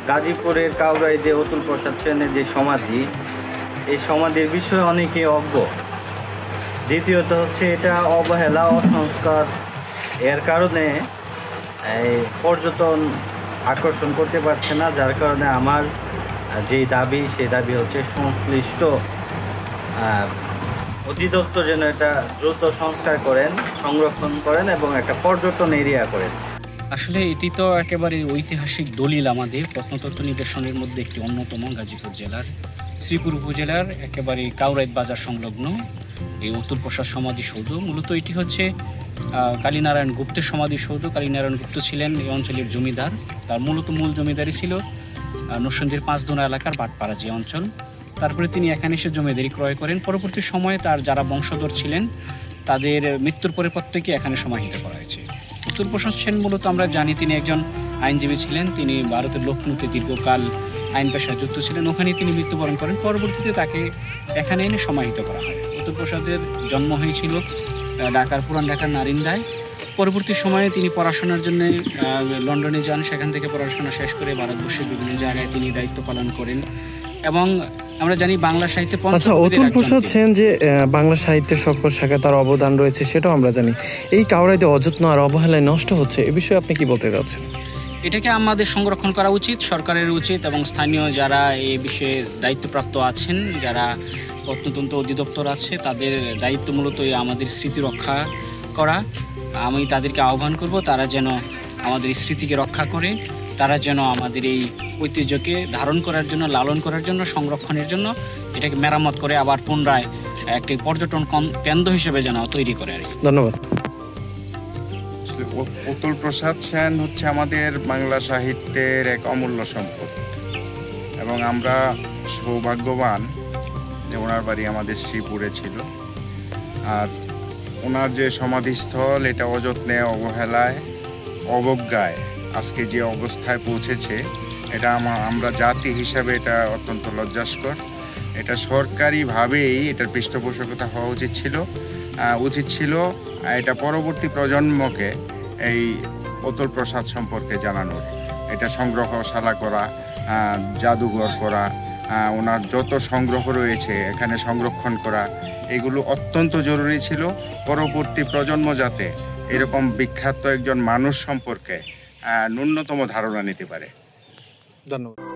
গাজীপুরের কাউরাই যে অতুল প্রসাদ সেনের যে সমাধি, এই সমাধির বিষয়ে অনেকে অজ্ঞ। দ্বিতীয়ত হচ্ছে এটা অবহেলা, অসংস্কার, এর কারণে এই পর্যটন আকর্ষণ করতে পারছে না। যার কারণে আমার যেই দাবি, সেই দাবি হচ্ছে সংশ্লিষ্ট অধিদপ্তর যেন এটা দ্রুত সংস্কার করেন, সংরক্ষণ করেন এবং একটা পর্যটন এরিয়া করেন। আসলে এটি তো একেবারে ঐতিহাসিক দলিল। আমাদের প্রত্নতত্ত্ব নিদর্শনের মধ্যে একটি অন্যতম গাজীপুর জেলার শ্রীপুর উপজেলার একেবারে কাউরাইত বাজার সংলগ্ন এই অতুল প্রসাদ সমাধিসৌধ। মূলত এটি হচ্ছে কালীনারায়ণ গুপ্তের সমাধিসৌধ। কালীনারায়ণ গুপ্ত ছিলেন এই অঞ্চলের জমিদার। তার মূল জমিদারি ছিল নরসিংদীর পাঁচদোনা এলাকার বাটপাড়া যে অঞ্চল। তারপরে তিনি এখানে এসে জমিদারি ক্রয় করেন। পরবর্তী সময়ে তার যারা বংশধর ছিলেন তাদের মৃত্যুর পরে প্রত্যেকে এখানে সমাহিত করা হয়েছে। অতুল প্রসাদ সেন মূলত আমরা জানি তিনি একজন আইনজীবী ছিলেন। তিনি ভারতের লখনৌতে দীর্ঘকাল আইন পেশায় যুক্ত ছিলেন। ওখানে তিনি মৃত্যুবরণ করেন। পরবর্তীতে তাকে এখানে এনে সমাহিত করা হয়। অতুল প্রসাদের জন্ম হয়েছিল পুরান ঢাকার নারিন্দায়। পরবর্তী সময়ে তিনি পড়াশোনার জন্য লন্ডনে যান। সেখান থেকে পড়াশোনা শেষ করে ভারতবর্ষের বিভিন্ন জায়গায় তিনি দায়িত্ব পালন করেন। এবং আমরা জানি বাংলা সাহিত্যে অতুল প্রসাদ সেন যে বাংলা সাহিত্যের সকল শাখায় তার অবদান রয়েছে সেটাও আমরা জানি। এই কাউরাইতে অযত্ন আর অবহেলায় নষ্ট হচ্ছে, এ বিষয়ে আপনি কি বলতে চাচ্ছেন? এটাকে আমাদের সংরক্ষণ করা উচিত, সরকারের উচিত, এবং স্থানীয় যারা এই বিষয়ে দায়িত্বপ্রাপ্ত আছেন, যারা প্রত্নতত্ত্ব অধিদপ্তর আছে, তাদের দায়িত্ব মূলত আমাদের স্মৃতি রক্ষা করা। আমি তাদেরকে আহ্বান করব তারা যেন আমাদের স্মৃতিকে রক্ষা করে, তারা যেন আমাদের এই ঐতিহ্যকে ধারণ করার জন্য, লালন করার জন্য, সংরক্ষণের জন্য এটাকে মেরামত করে আবার পুনরায় একটি পর্যটন কেন্দ্র হিসেবে যেন তৈরি করে। ধন্যবাদ। অতুল প্রসাদ সেন হচ্ছে আমাদের বাংলা সাহিত্যের এক অমূল্য সম্পদ এবং আমরা সৌভাগ্যবান যে ওনার বাড়ি আমাদের শ্রীপুরে ছিল। আর ওনার যে সমাধিস্থল, এটা অযত্নে, অবহেলায়, অবজ্ঞায় আজকে যে অবস্থায় পৌঁছেছে, এটা আমরা জাতি হিসাবে এটা অত্যন্ত লজ্জাস্কর। এটা সরকারিভাবেই এটার পৃষ্ঠপোষকতা হওয়া উচিত ছিল। এটা পরবর্তী প্রজন্মকে এই অতুল প্রসাদ সম্পর্কে জানানোর, এটা সংগ্রহশালা করা, জাদুঘর করা, ওনার যত সংগ্রহ রয়েছে এখানে সংরক্ষণ করা, এগুলো অত্যন্ত জরুরি ছিল। পরবর্তী প্রজন্ম যাতে এরকম বিখ্যাত একজন মানুষ সম্পর্কে ন্যূনতম ধারণা নিতে পারে। ধন্যবাদ।